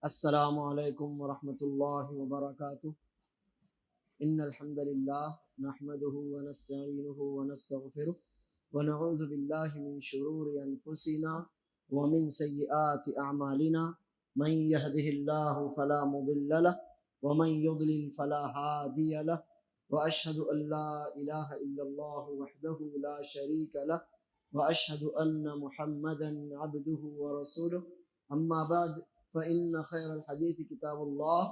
السلام علیکم ورحمۃ اللہ وبرکاتہ ان الحمد للہ نحمده ونستعینه ونستغفره ونعوذ باللہ من شرور انفسنا ومن سیئات اعمالنا من يهده الله فلا مضل له ومن يضلل فلا هادي له واشهد ان لا اله الا الله وحده لا شريك له واشهد ان محمدا عبده ورسوله اما بعد فإن خير الحديث كتاب الله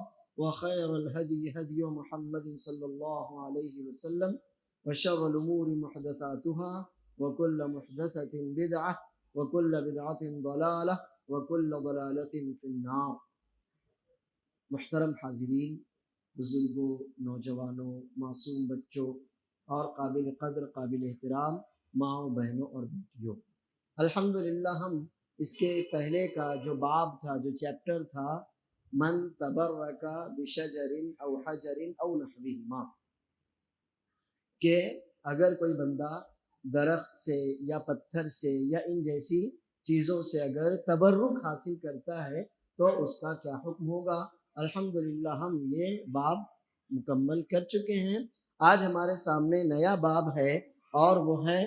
وخير الهدي هدي محمد صلى الله عليه وسلم وشر الأمور محدثاتها وكل محدثة بدعة وكل بدعة ضلالة وكل ضلالة في النار. محترم حاضرین، بزرگوں، نوجوانوں، معصوم بچوں اور قابل قدر قابل احترام ماؤں، بہنوں اور بیٹیوں، الحمدللہ ہم اس کے پہلے کا جو باب تھا، جو چیپٹر تھا، من تبرک بشجر او حجر او نحوہما، کہ اگر کوئی بندہ درخت سے یا پتھر سے یا ان جیسی چیزوں سے اگر تبرک حاصل کرتا ہے تو اس کا کیا حکم ہوگا. الحمدللہ ہم یہ باب مکمل کر چکے ہیں. آج ہمارے سامنے نیا باب ہے اور وہ ہے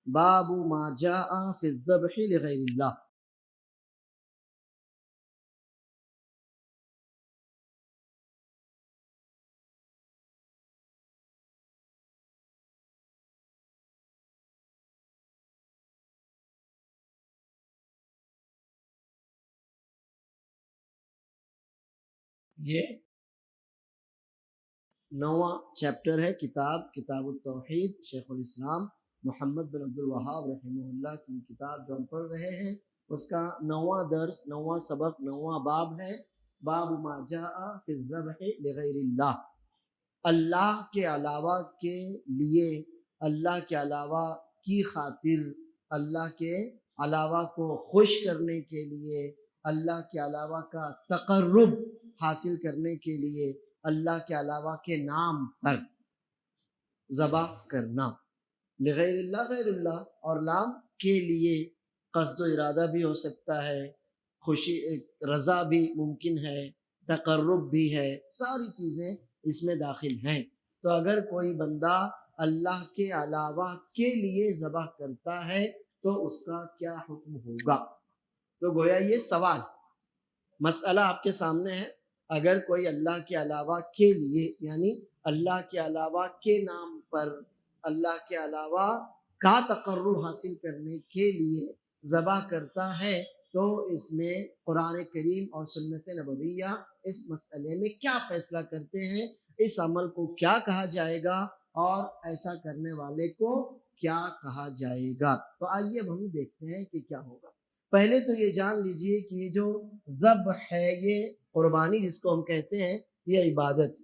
باب ما جاء فی الذبح لغیر اللہ. یہ نواں چیپٹر ہے کتاب التوحید، شیخ الاسلام محمد بن عبد الوہاب رحمہ اللہ کی کتاب جو ہم پڑھ رہے ہیں، اس کا نواں درس، نواں سبق، نواں باب ہے باب ما جاء فی الذبح لغیر اللہ. اللہ کے علاوہ کے لیے، اللہ کے علاوہ کی خاطر، اللہ کے علاوہ کو خوش کرنے کے لیے، اللہ کے علاوہ کا تقرب حاصل کرنے کے لیے، اللہ کے علاوہ کے نام پر ذبح کرنا. لغیر اللہ، غیر اللہ، اور لام کے لیے قصد و ارادہ بھی ہو سکتا ہے، خوشی رضا بھی ممکن ہے، تقرب بھی ہے، ساری چیزیں اس میں داخل ہیں. تو اگر کوئی بندہ اللہ کے علاوہ کے لیے ذبح کرتا ہے تو اس کا کیا حکم ہوگا؟ تو گویا یہ سوال، مسئلہ آپ کے سامنے ہے. اگر کوئی اللہ کے علاوہ کے لیے، یعنی اللہ کے علاوہ کے نام پر، اللہ کے علاوہ کا تقرب حاصل کرنے کے لیے ذبح کرتا ہے تو اس میں قرآن کریم اور سنت نبویہ اس مسئلے میں کیا فیصلہ کرتے ہیں، اس عمل کو کیا کہا جائے گا اور ایسا کرنے والے کو کیا کہا جائے گا. تو آئیے اب ہم دیکھتے ہیں کہ کیا ہوگا. پہلے تو یہ جان لیجئے کہ یہ جو ذبح ہے، یہ قربانی جس کو ہم کہتے ہیں، یہ عبادت.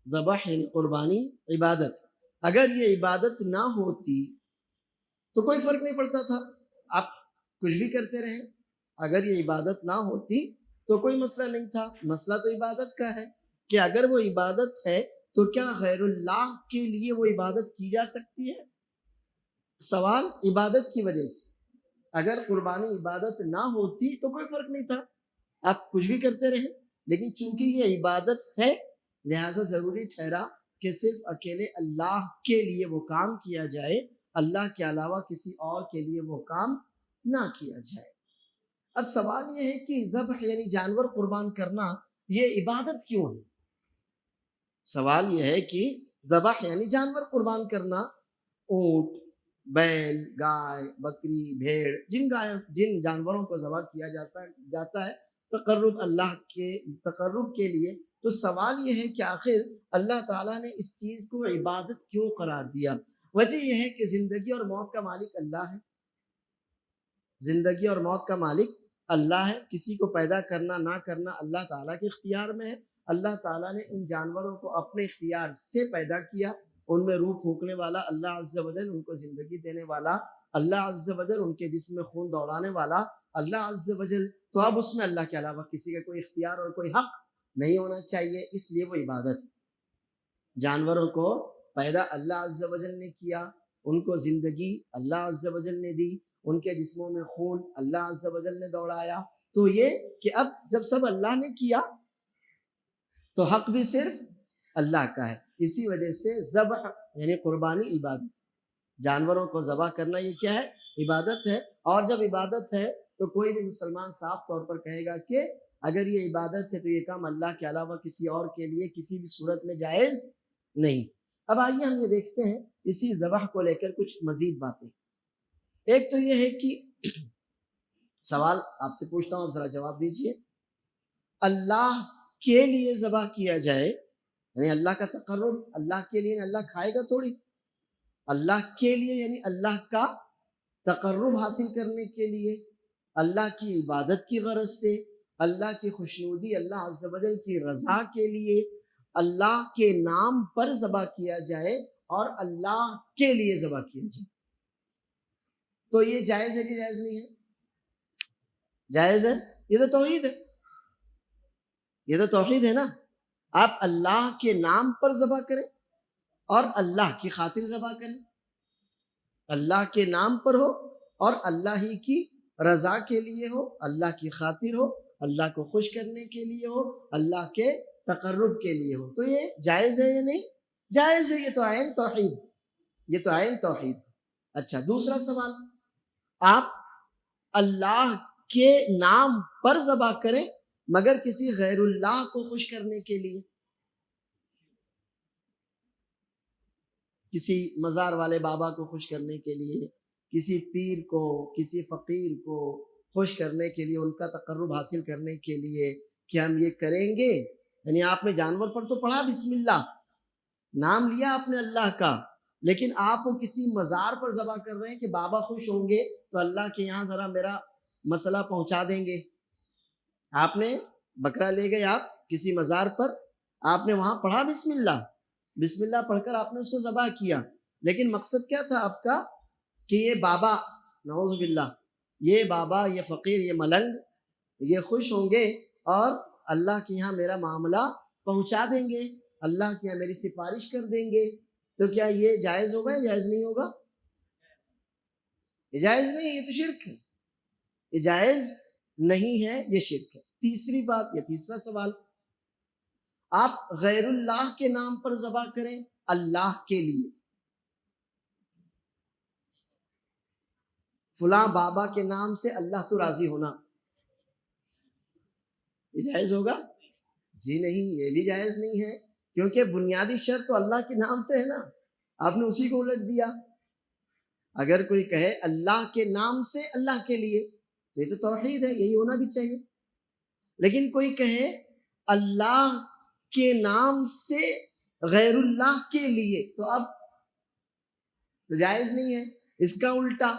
ذبح یعنی قربانی، عبادت. اگر یہ عبادت نہ ہوتی تو کوئی فرق نہیں پڑتا تھا، آپ کچھ بھی کرتے رہیں. اگر یہ عبادت نہ ہوتی تو کوئی مسئلہ نہیں تھا. مسئلہ تو عبادت کا ہے کہ اگر وہ عبادت ہے تو کیا غیر اللہ کے لیے وہ عبادت کی جا سکتی ہے؟ سوال عبادت کی وجہ سے. اگر قربانی عبادت نہ ہوتی تو کوئی فرق نہیں تھا، آپ کچھ بھی کرتے رہیں. لیکن چونکہ یہ عبادت ہے لہٰذا ضروری ٹھہرا کہ صرف اکیلے اللہ کے لیے وہ کام کیا جائے، اللہ کے علاوہ کسی اور کے لیے وہ کام نہ کیا جائے. اب سوال یہ ہے کہ ذبح یعنی جانور قربان کرنا یہ عبادت کیوں ہے؟ سوال یہ ہے کہ ذبح یعنی جانور قربان کرنا، اونٹ، بیل، گائے، بکری، بھیڑ، جن جانوروں کو ذبح کیا جاتا ہے تقرب کے لیے. تو سوال یہ ہے کہ آخر اللہ تعالیٰ نے اس چیز کو عبادت کیوں قرار دیا؟ وجہ یہ ہے کہ زندگی اور موت کا مالک اللہ ہے. زندگی اور موت کا مالک اللہ ہے. کسی کو پیدا کرنا نہ کرنا اللہ تعالیٰ کے اختیار میں ہے. اللہ تعالیٰ نے ان جانوروں کو اپنے اختیار سے پیدا کیا. ان میں روح پھونکنے والا اللہ عز و جل، ان کو زندگی دینے والا اللہ عز و جل، ان کے جسم میں خون دوڑانے والا اللہ عز و جل. تو اب اس میں اللہ کے علاوہ کسی کا کوئی اختیار اور کوئی حق نہیں ہونا چاہیے، اس لیے وہ عبادت ہے. جانوروں کو پیدا اللہ عز و جل نے کیا، ان کو زندگی اللہ عز و جل نے دی، ان کے جسموں میں خون اللہ عز و جل نے دوڑایا. تو یہ کہ اب جب سب اللہ نے کیا تو حق بھی صرف اللہ کا ہے. اسی وجہ سے ذبح یعنی قربانی عبادت، جانوروں کو ذبح کرنا یہ کیا ہے؟ عبادت ہے. اور جب عبادت ہے تو کوئی بھی مسلمان صاف طور پر کہے گا کہ اگر یہ عبادت ہے تو یہ کام اللہ کے علاوہ کسی اور کے لیے کسی بھی صورت میں جائز نہیں. اب آئیے ہم یہ دیکھتے ہیں اسی ذبح کو لے کر کچھ مزید باتیں. ایک تو یہ ہے کہ سوال آپ سے پوچھتا ہوں، آپ ذرا جواب دیجئے. اللہ کے لیے ذبح کیا جائے یعنی اللہ کا تقرب اللہ کے لیے، اللہ کھائے گا تھوڑی. اللہ کے لیے یعنی اللہ کا تقرب حاصل کرنے کے لیے، اللہ کی عبادت کی غرض سے، اللہ کی خوشنودی، اللہ عز و جل کی رضا کے لیے اللہ کے نام پر ذبح کیا جائے اور اللہ کے لیے ذبح کیا جائے، تو یہ جائز ہے کہ جائز نہیں ہے؟ جائز ہے. یہ تو توحید ہے، یہ تو توحید ہے نا. آپ اللہ کے نام پر ذبح کریں اور اللہ کی خاطر ذبح کریں، اللہ کے نام پر ہو اور اللہ ہی کی رضا کے لیے ہو، اللہ کی خاطر ہو، اللہ کو خوش کرنے کے لیے ہو، اللہ کے تقرب کے لیے ہو، تو یہ جائز ہے یا نہیں؟ جائز ہے. یہ تو عین توحید، یہ تو عین توحید. اچھا، دوسرا سوال، آپ اللہ کے نام پر ذبح کریں مگر کسی غیر اللہ کو خوش کرنے کے لیے، کسی مزار والے بابا کو خوش کرنے کے لیے، کسی پیر کو، کسی فقیر کو خوش کرنے کے لیے، ان کا تقرب حاصل کرنے کے لیے کہ ہم یہ کریں گے. یعنی آپ نے جانور پر تو پڑھا بسم اللہ، نام لیا آپ نے اللہ کا، لیکن آپ وہ کسی مزار پر ذبح کر رہے ہیں کہ بابا خوش ہوں گے تو اللہ کے یہاں ذرا میرا مسئلہ پہنچا دیں گے. آپ نے بکرا لے گئے آپ کسی مزار پر، آپ نے وہاں پڑھا بسم اللہ، بسم اللہ پڑھ کر آپ نے اس کو ذبح کیا، لیکن مقصد کیا تھا آپ کا کہ یہ بابا، نعوذ باللہ، یہ بابا، یہ فقیر، یہ ملنگ یہ خوش ہوں گے اور اللہ کے یہاں میرا معاملہ پہنچا دیں گے، اللہ کے یہاں میری سفارش کر دیں گے. تو کیا یہ جائز ہوگا یا جائز نہیں ہوگا؟ یہ جائز نہیں، یہ تو شرک ہے، یہ جائز نہیں ہے، یہ شرک ہے. تیسری بات، یہ تیسرا سوال، آپ غیر اللہ کے نام پر ذبح کریں اللہ کے لیے، فلاں بابا کے نام سے اللہ تو راضی ہونا، یہ جائز ہوگا؟ جی نہیں، یہ بھی جائز نہیں ہے، کیونکہ بنیادی شرط تو اللہ کے نام سے ہے نا، آپ نے اسی کو الٹ دیا. اگر کوئی کہے اللہ کے نام سے اللہ کے لیے تو یہ تو توحید ہے، یہی ہونا بھی چاہیے. لیکن کوئی کہے اللہ کے نام سے غیر اللہ کے لیے تو اب تو جائز نہیں ہے. اس کا الٹا،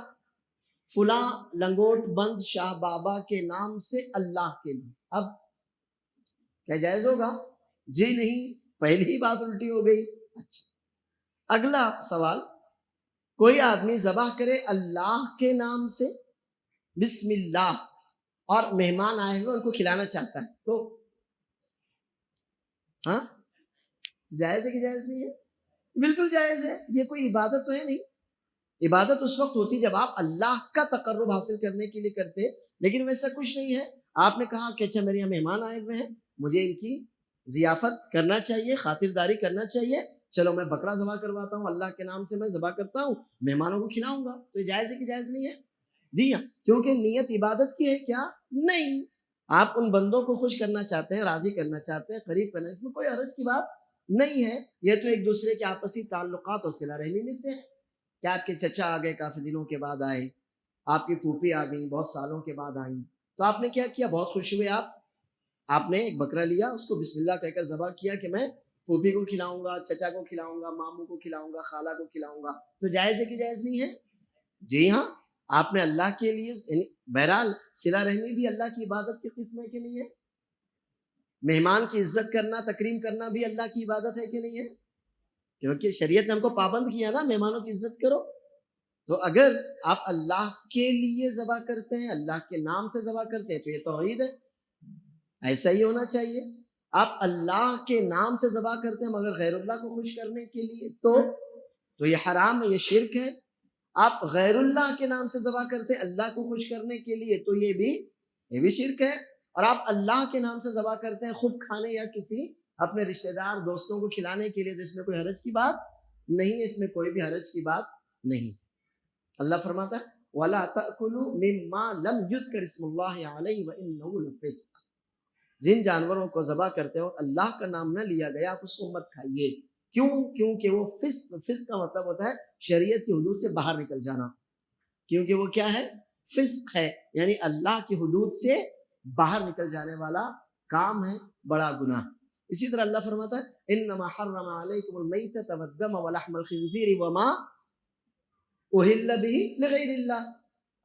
فلاں لنگوٹ بند شاہ بابا کے نام سے اللہ کے لیے، اب کیا جائز ہوگا؟ جی نہیں، پہلی ہی بات الٹی ہو گئی. اچھا، اگلا سوال، کوئی آدمی ذبح کرے اللہ کے نام سے بسم اللہ اور مہمان آئے ہوئے ان کو کھلانا چاہتا ہے تو ہاں جائز ہے کہ جائز نہیں ہے؟ بالکل جائز ہے. یہ کوئی عبادت تو ہے نہیں. عبادت اس وقت ہوتی جب آپ اللہ کا تقرب حاصل کرنے کے لیے کرتے، لیکن ویسا کچھ نہیں ہے. آپ نے کہا کہ اچھا میرے یہاں مہمان آئے ہوئے ہیں، مجھے ان کی ضیافت کرنا چاہیے، خاطرداری کرنا چاہیے، چلو میں بکرا ذبح کرواتا ہوں، اللہ کے نام سے میں ذبح کرتا ہوں، مہمانوں کو کھلاؤں گا. تو یہ جائز ہے کہ جائز نہیں ہے؟ جی ہاں، کیونکہ نیت عبادت کی ہے کیا؟ نہیں، آپ ان بندوں کو خوش کرنا چاہتے ہیں، راضی کرنا چاہتے ہیں، قریب کرنا، اس میں کوئی حرج کی بات نہیں ہے. یہ تو ایک دوسرے کے آپسی تعلقات اور صلہ رحمی میں سے ہے کہ آپ کے چچا آ گئے، کافی دنوں کے بعد آئے، آپ کی پھوپھی آ گئی، بہت سالوں کے بعد آئیں، تو آپ نے کیا کیا؟ بہت خوش ہوئے آپ نے ایک بکرا لیا، اس کو بسم اللہ کہہ کر ذبح کیا کہ میں پھوپھی کو کھلاؤں گا، چچا کو کھلاؤں گا، ماموں کو کھلاؤں گا، خالہ کو کھلاؤں گا. تو جائز ہے کہ جائز نہیں ہے؟ جی ہاں، آپ نے اللہ کے لیے، بہرحال صلہ رحمی بھی اللہ کی عبادت کی قسم ہے کہ نہیں ہے؟ مہمان کی عزت کرنا، تکریم کرنا بھی اللہ کی عبادت ہے کہ نہیں ہے؟ کیونکہ شریعت نے ہم کو پابند کیا نا مہمانوں کی عزت کرو. تو اگر آپ اللہ کے لیے ذبح کرتے ہیں، اللہ کے نام سے ذبح کرتے ہیں تو یہ توحید ہے. ایسا ہی ہونا چاہیے. آپ اللہ کے نام سے ذبح کرتے ہیں مگر غیر اللہ کو خوش کرنے کے لیے تو تو یہ حرام ہے، یہ شرک ہے. آپ غیر اللہ کے نام سے ذبح کرتے ہیں اللہ کو خوش کرنے کے لیے تو یہ بھی شرک ہے. اور آپ اللہ کے نام سے ذبح کرتے ہیں خود کھانے یا کسی اپنے رشتہ دار دوستوں کو کھلانے کے لیے، تو اس میں کوئی حرج کی بات نہیں ہے، اس میں کوئی بھی حرج کی بات نہیں. اللہ فرماتا ہے وَلَا تَأْكُلُوا مِمَّا لَمْ يُذْكَرِ اسْمُ اللَّهِ عَلَيْهِ وَإِنَّهُ لَفِسْقٌ. جن جانوروں کو ذبح کرتے ہو اللہ کا نام نہ لیا گیا آپ اس کو مت کھائیے. کیوں؟ کیونکہ وہ فسق کا مطلب ہوتا ہے شریعت کی حدود سے باہر نکل جانا. کیونکہ وہ کیا ہے؟ فسق ہے، یعنی اللہ کی حدود سے باہر نکل جانے والا کام ہے، بڑا گناہ. اسی طرح اللہ فرماتا ہے انما حرم علیکم المیتۃ والدم ولحم الخنزیر وما اہل به لغیر اللہ.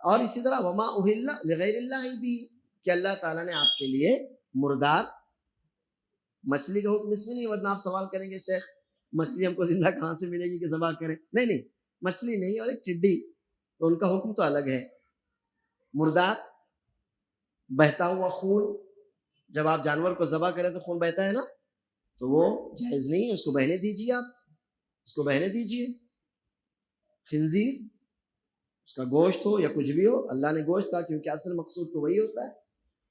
اور اسی طرح وما اہل لغیر اللہ بھی، کہ اللہ تعالیٰ نے آپ کے لیے مردار مچھلی کا حکم اس میں نہیں. ورنہ آپ سوال کریں گے شیخ مچھلی ہم کو زندہ کہاں سے ملے گی کہ ذبح کریں؟ نہیں، مچھلی نہیں، اور ایک ٹڈی، تو ان کا حکم تو الگ ہے. مردار بہتا ہوا خون، جب آپ جانور کو ذبح کریں تو خون بہتا ہے نا، تو وہ جائز نہیں ہے، اس کو بہنے دیجیے. آپ اس کو بہنے دیجیے. خنزیر اس کا گوشت ہو یا کچھ بھی ہو، اللہ نے گوشت کہا کیونکہ اصل مقصود تو وہی ہوتا ہے.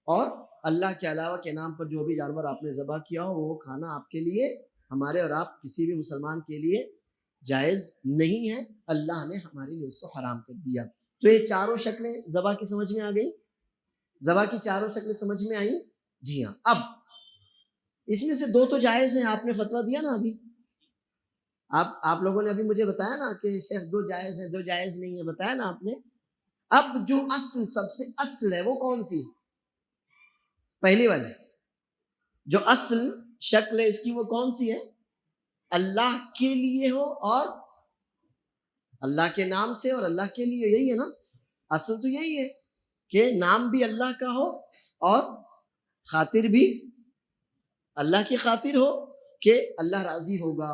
اور اللہ کے علاوہ کے نام پر جو بھی جانور آپ نے ذبح کیا ہو وہ کھانا آپ کے لیے، ہمارے اور آپ کسی بھی مسلمان کے لیے جائز نہیں ہے. اللہ نے ہمارے لیے اس کو حرام کر دیا. تو یہ چاروں شکلیں ذبح کی سمجھ میں آ گئی؟ ذبح کی چاروں شکلیں سمجھ میں آئیں؟ جی ہاں. اب اس میں سے 2 تو جائز ہیں، آپ نے فتویٰ دیا نا ابھی، آپ لوگوں نے ابھی مجھے بتایا نا کہ شیخ 2 جائز ہیں 2 جائز نہیں ہے، بتایا نا آپ نے. اب جو اصل سب سے اصل ہے وہ کون سی؟ پہلی والی جو اصل شکل ہے اس کی، وہ کون سی ہے؟ اللہ کے لیے ہو اور اللہ کے نام سے اور اللہ کے لیے، یہی ہے نا اصل. تو یہی ہے کہ نام بھی اللہ کا ہو اور خاطر بھی اللہ کی خاطر ہو کہ اللہ راضی ہوگا،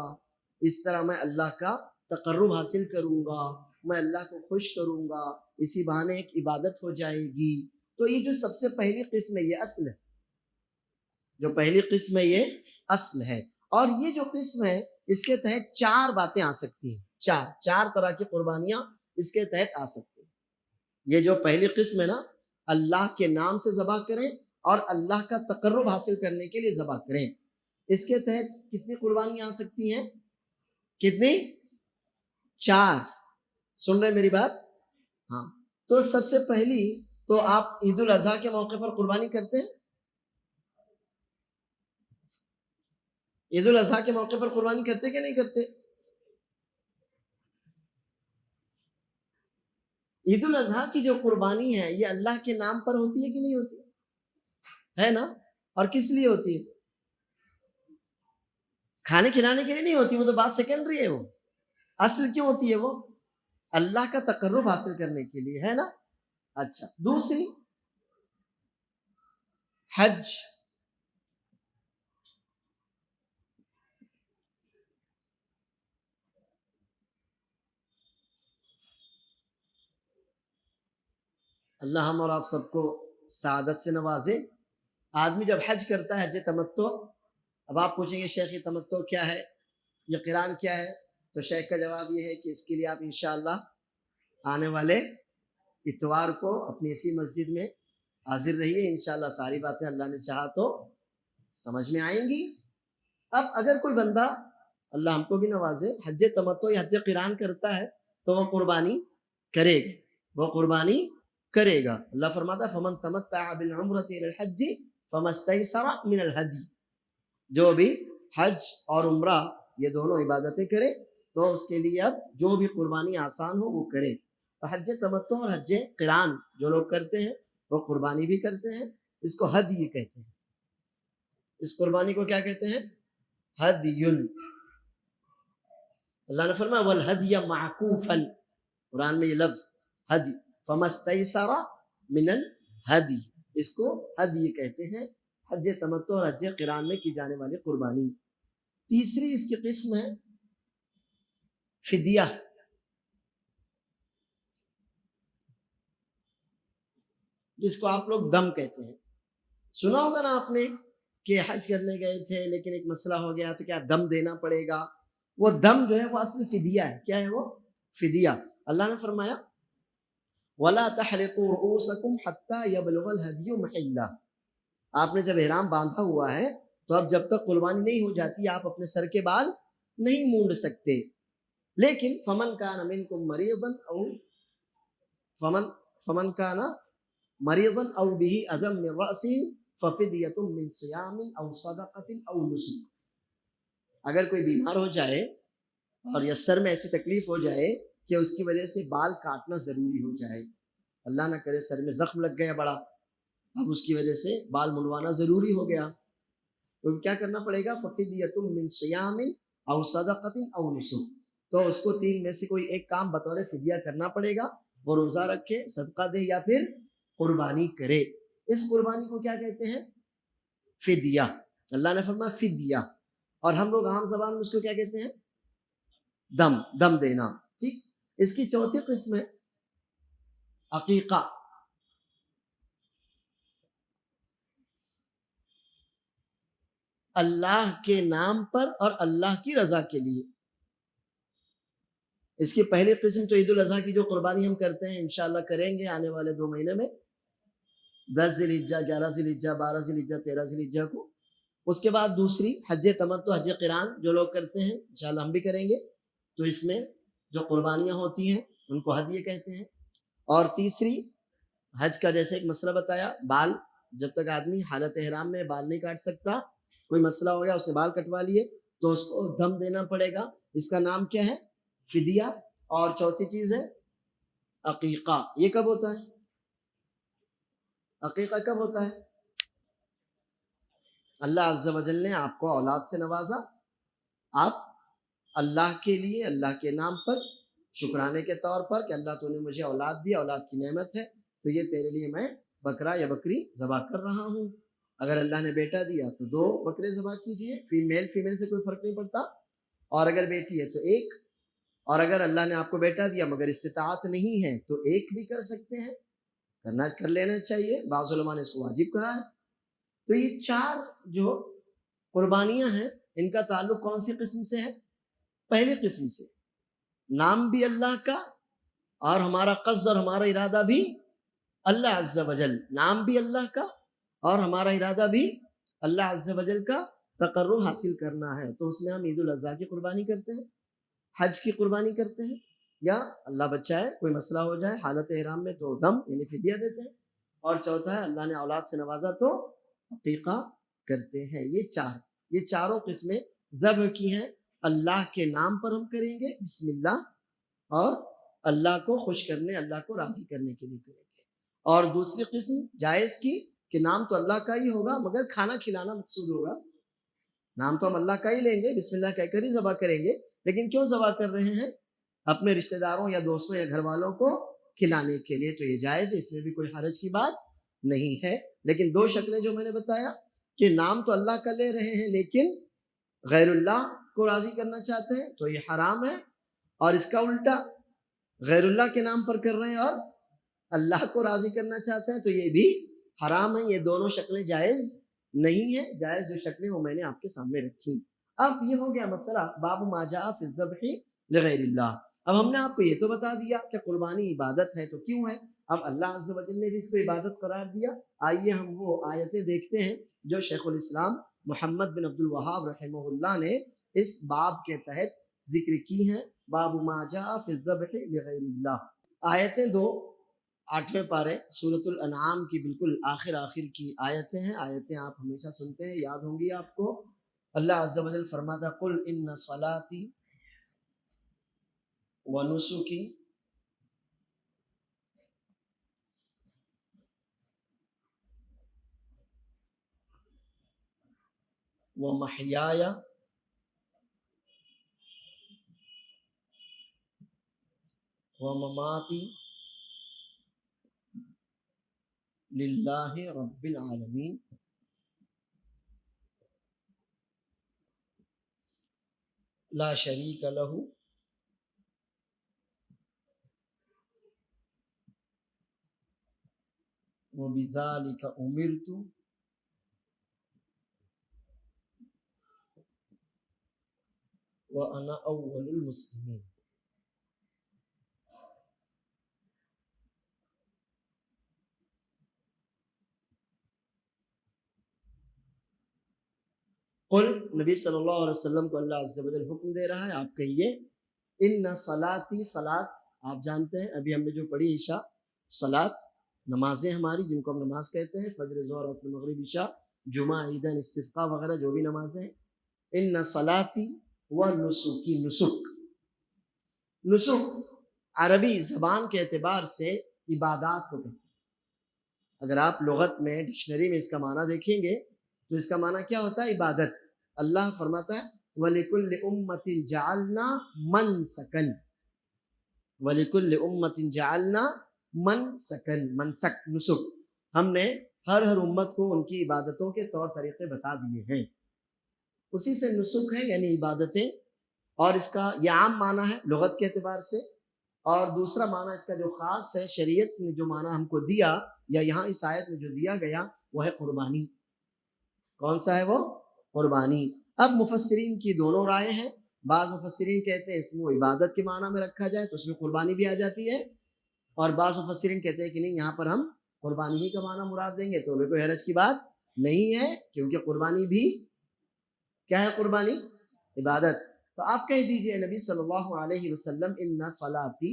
اس طرح میں اللہ کا تقرب حاصل کروں گا، میں اللہ کو خوش کروں گا، اسی بہانے ایک عبادت ہو جائے گی. تو یہ جو سب سے پہلی قسم ہے یہ اصل ہے، جو پہلی قسم ہے یہ اصل ہے. اور یہ جو قسم ہے اس کے تحت 4 باتیں آ سکتی ہیں، 4 طرح کی قربانیاں اس کے تحت آ سکتی ہیں. یہ جو پہلی قسم ہے نا، اللہ کے نام سے ذبح کریں اور اللہ کا تقرب حاصل کرنے کے لیے ذبح کریں، اس کے تحت کتنی قربانیاں آ سکتی ہیں؟ کتنی؟ 4. سن رہے میری بات؟ ہاں. تو سب سے پہلی تو آپ عید الاضحیٰ کے موقع پر قربانی کرتے ہیں؟ عید الاضحیٰ کے موقع پر قربانی کرتے کہ نہیں کرتے؟ عید الاضحیٰ کی جو قربانی ہے یہ اللہ کے نام پر ہوتی ہے کہ نہیں ہوتی ہے نا؟ اور کس لیے ہوتی ہے؟ کھانے کھلانے کے لیے نہیں ہوتی، وہ تو بات سیکنڈری ہے. وہ اصل کیوں ہوتی ہے؟ وہ اللہ کا تقرب حاصل کرنے کے لیے ہے نا. اچھا، دوسری حج. اللہ ہم اور آپ سب کو سعادت سے نوازے. آدمی جب حج کرتا ہے حج تمتع، اب آپ پوچھیں گے شیخ یہ تمتع کیا ہے، یہ قران کیا ہے؟ تو شیخ کا جواب یہ ہے کہ اس کے لیے آپ انشاءاللہ آنے والے اتوار کو اپنی اسی مسجد میں حاضر رہیے. انشاءاللہ ساری باتیں اللہ نے چاہا تو سمجھ میں آئیں گی. اب اگر کوئی بندہ، اللہ ہم کو بھی نوازے، حج تمتع یا حج قران کرتا ہے تو وہ قربانی کرے گا، وہ قربانی کرے گا. اللہ فرماتا ہے فمن تمتع بالعمرۃ الى الحج فما استيسر من الهدي. جو بھی حج اور عمرہ یہ دونوں عبادتیں کرے تو اس کے لیے اب جو بھی قربانی آسان ہو وہ کرے. تو حج تمتع اور حج قران جو لوگ کرتے ہیں وہ قربانی بھی کرتے ہیں، اس کو ہدی کہتے ہیں. اس قربانی کو کیا کہتے ہیں؟ ہدی. اللہ نے فرمایا والہدی معکوفا، قرآن میں یہ لفظ ہدی، فما استیسر من الہدی، اس کو ہدی کہتے ہیں، حج تمتع اور حج قران میں کی جانے والی قربانی. تیسری اس کی قسم ہے فدیہ. جس کو آپ لوگ دم کہتے ہیں. سنا ہوگا نا آپ نے کہ حج کرنے گئے تھے لیکن ایک مسئلہ ہو گیا تو کیا دم دینا پڑے گا. وہ دم جو ہے وہ اصل فدیہ ہے. کیا ہے وہ؟ فدیہ. اللہ نے فرمایا وَلَا تَحْلِقُوا رُؤُوسَكُمْ حَتَّى يَبْلُغَ الْهَدْيُ مَحِلَّهُ. آپ نے جب احرام باندھا ہوا ہے تو اب جب تک قربانی نہیں ہو جاتی آپ اپنے سر کے بال نہیں مونڈ سکتے. لیکن فمن کان منکم مریضا او فمن کان مریضا او به اذى من رأسه ففدیۃ من صیام او صدقۃ او نسک. اگر کوئی بیمار ہو جائے اور یا سر میں ایسی تکلیف ہو جائے کہ اس کی وجہ سے بال کاٹنا ضروری ہو جائے, اللہ نہ کرے سر میں زخم لگ گیا بڑا, اب اس کی وجہ سے بال منڈوانا ضروری ہو گیا, تو کیا کرنا پڑے گا؟ ففدیۃ من صیام او صدقۃ او نسک. تو اس کو تین میں سے کوئی ایک کام بطور فدیہ کرنا پڑے گا, وہ روزہ رکھے, صدقہ دے, یا پھر قربانی کرے. اس قربانی کو کیا کہتے ہیں؟ فدیہ. اللہ نے فرمایا فدیہ, اور ہم لوگ عام زبان میں اس کو کیا کہتے ہیں؟ دم دینا. ٹھیک. اس کی چوتھی قسم ہے عقیقہ. اللہ کے نام پر اور اللہ کی رضا کے لیے. اس کی پہلی قسم تو عید الاضحیٰ کی جو قربانی ہم کرتے ہیں انشاءاللہ کریں گے آنے والے 2 مہینے میں, 10 ذی الحجہ, 11 ذی الحجہ, 12 ذی الحجہ, 13 ذی الحجہ کو. اس کے بعد دوسری حج تمتع, حج قران جو لوگ کرتے ہیں انشاءاللہ ہم بھی کریں گے, تو اس میں جو قربانیاں ہوتی ہیں ان کو ہدیہ کہتے ہیں. اور تیسری حج کا جیسے ایک مسئلہ بتایا, بال, جب تک آدمی حالت احرام میں بال نہیں کاٹ سکتا, کوئی مسئلہ ہو گیا اس نے بال کٹوا لیے تو اس کو دم دینا پڑے گا, اس کا نام کیا ہے؟ فدیہ. اور چوتھی چیز ہے عقیقہ. یہ کب ہوتا ہے؟ عقیقہ کب ہوتا ہے؟ اللہ عز و جل نے آپ کو اولاد سے نوازا, آپ اللہ کے لیے, اللہ کے نام پر شکرانے کے طور پر کہ اللہ تو نے مجھے اولاد دی, اولاد کی نعمت ہے, تو یہ تیرے لیے میں بکرا یا بکری ذبح کر رہا ہوں. اگر اللہ نے بیٹا دیا تو 2 بکرے ذبح کیجئے, فیمیل سے کوئی فرق نہیں پڑتا, اور اگر بیٹی ہے تو 1, اور اگر اللہ نے آپ کو بیٹا دیا مگر استطاعت نہیں ہے تو 1 بھی کر سکتے ہیں, کر لینا چاہیے. بعض علماء نے اس کو واجب کہا ہے. تو یہ 4 جو قربانیاں ہیں ان کا تعلق کون سی قسم سے ہے؟ پہلی قسم سے. نام بھی اللہ کا اور ہمارا قصد اور ہمارا ارادہ بھی اللہ عز و جل. نام بھی اللہ کا اور ہمارا ارادہ بھی اللہ عز و جل کا تقرب حاصل کرنا ہے. تو اس میں ہم عید الاضحیٰ کی قربانی کرتے ہیں, حج کی قربانی کرتے ہیں, یا اللہ بچائے کوئی مسئلہ ہو جائے حالت احرام میں تو دم یعنی فدیہ دیتے ہیں, اور چوتھا ہے اللہ نے اولاد سے نوازا تو عقیقہ کرتے ہیں. یہ چاروں قسمیں ذبح کی ہیں. اللہ کے نام پر ہم کریں گے بسم اللہ, اور اللہ کو خوش کرنے, اللہ کو راضی کرنے کے لیے کریں گے. اور دوسری قسم جائز کی کہ نام تو اللہ کا ہی ہوگا مگر کھانا کھلانا مقصود ہوگا. نام تو ہم اللہ کا ہی لیں گے, بسم اللہ کہہ کر ہی ذبح کریں گے, لیکن کیوں ذبح کر رہے ہیں؟ اپنے رشتہ داروں یا دوستوں یا گھر والوں کو کھلانے کے لیے. تو یہ جائز ہے, اس میں بھی کوئی حرج کی بات نہیں ہے. لیکن 2 شکلیں جو میں نے بتایا کہ نام تو اللہ کا لے رہے ہیں لیکن غیر اللہ کو راضی کرنا چاہتے ہیں تو یہ حرام ہے, اور اس کا الٹا غیر اللہ کے نام پر کر رہے ہیں اور اللہ کو راضی کرنا چاہتے ہیں تو یہ بھی حرام ہے. یہ دونوں شکلیں جائز نہیں ہیں. جائز جو شکلیں وہ میں نے آپ کے سامنے رکھی. اب یہ ہو گیا مسئلہ باب ما جاء فی الذبح لغیر اللہ. اب ہم نے آپ کو یہ تو بتا دیا کہ قربانی عبادت ہے تو کیوں ہے, اب اللہ عز و جل نے بھی اس کو عبادت قرار دیا. آئیے ہم وہ آیتیں دیکھتے ہیں جو شیخ الاسلام محمد بن عبد الوہاب رحمہ اللہ نے اس باب کے تحت ذکر کی ہیں. باب ما جاء فی الذبح لغیر اللہ. آیتیں 2 8ویں پارے سورۃ الانعام کی بالکل آخر کی آیتیں ہیں. آیتیں آپ ہمیشہ سنتے ہیں, یاد ہوں گی آپ کو. اللہ عز و جل فرماتا قل ان صلاتی ونسکی ومحیایا ومماتی للہ رب العالمین لا شریک لہ وبذالک امرت وأنا أول المسلمين. قل نبی صلی اللہ علیہ وسلم کو اللہ عز و جل حکم دے رہا ہے، آپ کہیے ان صلاتی، صلاۃ آپ جانتے ہیں، ابھی ہم نے جو پڑھی عشاء، صلاۃ نمازیں ہماری جن کو ہم نماز کہتے ہیں، فجر، ظہر، عصر، مغرب، عشاء، جمعہ، عیدین، استسقاء وغیرہ جو بھی نمازیں ہیں. ان صلاتی و نسکی، نسک عربی زبان کے اعتبار سے عبادات کو کہتے ہیں. اگر آپ لغت میں ڈکشنری میں اس کا معنی دیکھیں گے تو اس کا معنی کیا ہوتا ہے؟ عبادت. اللہ فرماتا ہے وَلِكُلِّ أُمَّةٍ جَعَلْنَا مَنْسَكًا، وَلِكُلِّ أُمَّةٍ جَعَلْنَا مَنْسَكًا، منسک، نسک، ہم نے ہر امت کو ان کی عبادتوں کے طور طریقے بتا دیے ہیں. اسی سے نسک ہے یعنی عبادتیں. اور اس کا یہ عام معنی ہے لغت کے اعتبار سے، اور دوسرا معنی اس کا جو خاص ہے، شریعت نے جو معنی ہم کو دیا یا یہاں اس آیت میں جو دیا گیا وہ ہے قربانی. کون سا ہے وہ؟ قربانی. اب مفسرین کی دونوں رائے ہیں. بعض مفسرین کہتے ہیں اس میں عبادت کے معنی میں رکھا جائے تو اس میں قربانی بھی آ جاتی ہے، اور بعض مفسرین کہتے ہیں کہ نہیں، یہاں پر ہم قربانی ہی کا معنی مراد دیں گے تو بھی کوئی حرج کی بات نہیں ہے، کیونکہ قربانی بھی کیا ہے؟ قربانی عبادت. تو آپ کہہ دیجئے نبی صلی اللہ علیہ وسلم ان صلاتی،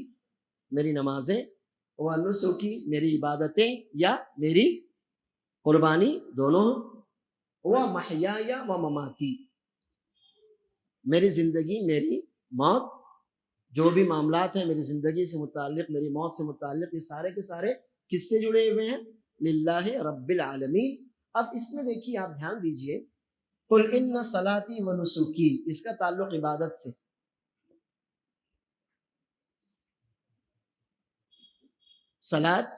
میری نمازیں، و نسکی، میری عبادتیں یا میری قربانی دونوں، و محیای و مماتی، میری زندگی میری موت، جو بھی معاملات ہیں میری زندگی سے متعلق، میری موت سے متعلق، یہ سارے کے سارے کس سے جڑے ہوئے ہیں؟ للہ رب العالمین. اب اس میں دیکھیے آپ دھیان دیجئے، قل ان صلاتی و نسکی، اس کا تعلق عبادت سے. صلاۃ،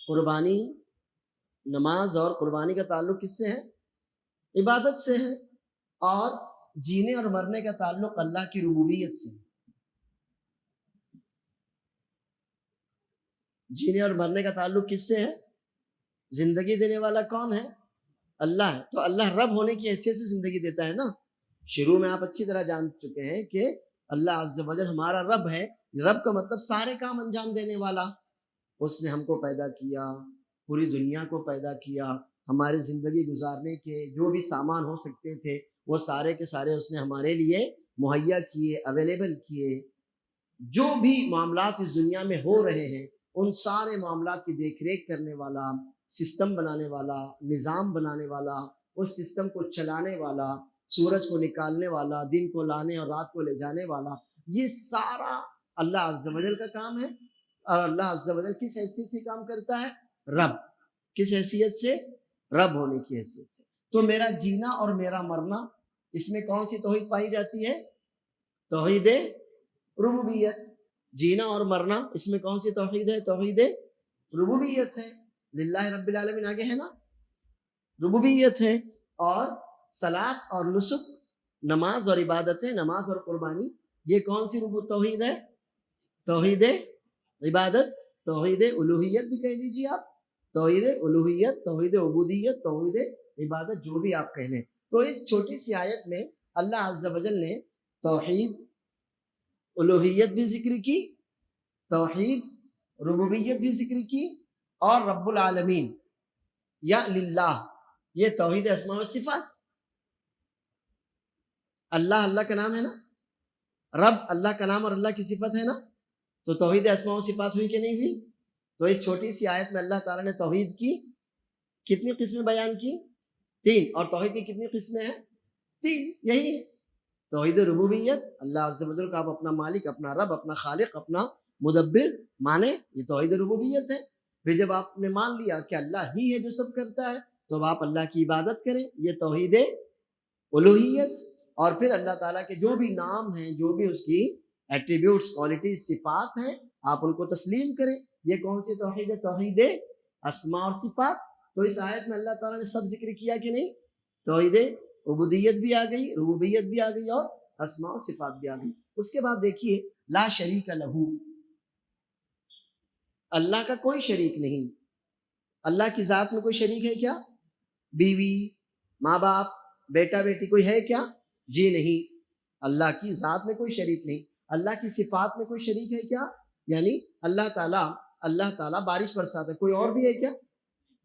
قربانی، نماز اور قربانی کا تعلق کس سے ہے؟ عبادت سے ہے. اور جینے اور مرنے کا تعلق اللہ کی ربوبیت سے. جینے اور مرنے کا تعلق کس سے ہے؟ زندگی دینے والا کون ہے؟ اللہ ہے. تو اللہ رب ہونے کی حیثیت سے زندگی دیتا ہے نا. شروع میں آپ اچھی طرح جان چکے ہیں کہ اللہ عز و جل ہمارا رب ہے. رب کا مطلب سارے کام انجام دینے والا. اس نے ہم کو پیدا کیا، پوری دنیا کو پیدا کیا، ہماری زندگی گزارنے کے جو بھی سامان ہو سکتے تھے وہ سارے کے سارے اس نے ہمارے لیے مہیا کیے، اویلیبل کیے. جو بھی معاملات اس دنیا میں ہو رہے ہیں ان سارے معاملات کی دیکھ ریکھ کرنے والا، سسٹم بنانے والا، نظام بنانے والا، اس سسٹم کو چلانے والا، سورج کو نکالنے والا، دن کو لانے اور رات کو لے جانے والا، یہ سارا اللہ عز و جل کا کام ہے. اور اللہ عز و جل کس حیثیت سے کام کرتا ہے؟ رب. کس حیثیت سے؟ رب ہونے کی حیثیت سے. تو میرا جینا اور میرا مرنا، اس میں کون سی توحید پائی جاتی ہے؟ توحید ربوبیت. جینا اور مرنا، اس میں کون سی توحید ہے؟ توحید ربوبیت ہے. للہ رب العالمین آگے ہے نا، ربوبیت ہے. اور صلاۃ اور نسک، نماز اور عبادتیں، نماز اور قربانی، یہ کون سی توحید ہے؟ توحید عبادت، توحید الوہیت بھی کہہ لیجیے آپ، توحید الوہیت، توحید عبودیت، توحید عبادت، جو بھی آپ کہہ لیں. تو اس چھوٹی سی آیت میں اللہ عز و جل نے توحید الوہیت بھی ذکر کی، توحید ربوبیت بھی ذکر کی، اور رب العالمین یا للہ، یہ توحید اسماء و صفات. اللہ اللہ کا نام ہے نا، رب اللہ کا نام اور اللہ کی صفت ہے نا. تو توحید اسماء و صفات ہوئی کہ نہیں ہوئی؟ تو اس چھوٹی سی آیت میں اللہ تعالیٰ نے توحید کی کتنی قسمیں بیان کی؟ 3. اور توحید کی کتنی قسمیں ہیں؟ 3. یہی ہے توحید ربوبیت، اللہ عز و جل کا آپ اپنا مالک، اپنا رب، اپنا خالق، اپنا مدبر مانے، یہ توحید ربوبیت ہے. پھر جب آپ نے مان لیا کہ اللہ ہی ہے جو سب کرتا ہے تو اب آپ اللہ کی عبادت کریں، یہ توحید الوہیت. اور پھر اللہ تعالیٰ کے جو بھی نام ہیں، جو بھی اس کی ایٹریبیوٹس، کوالٹیز، صفات ہیں، آپ ان کو تسلیم کریں. یہ کون سی توحید ہے؟ توحید اسماء اور صفات. تو اس آیت میں اللہ تعالیٰ نے سب ذکر کیا کہ نہیں؟ توحید عبودیت بھی آ گئی، ربوبیت بھی آ گئی، اور اسماء و صفات بھی آ گئی. اس کے بعد دیکھیے لا شریک لہو، اللہ کا کوئی شریک نہیں. اللہ کی ذات میں کوئی شریک ہے کیا؟ بیوی، ماں باپ، بیٹا بیٹی کوئی ہے کیا؟ جی نہیں. اللہ کی ذات میں کوئی شریک نہیں. اللہ کی صفات میں کوئی شریک ہے کیا؟ یعنی اللہ تعالیٰ بارش برساتا ہے، کوئی اور بھی ہے کیا؟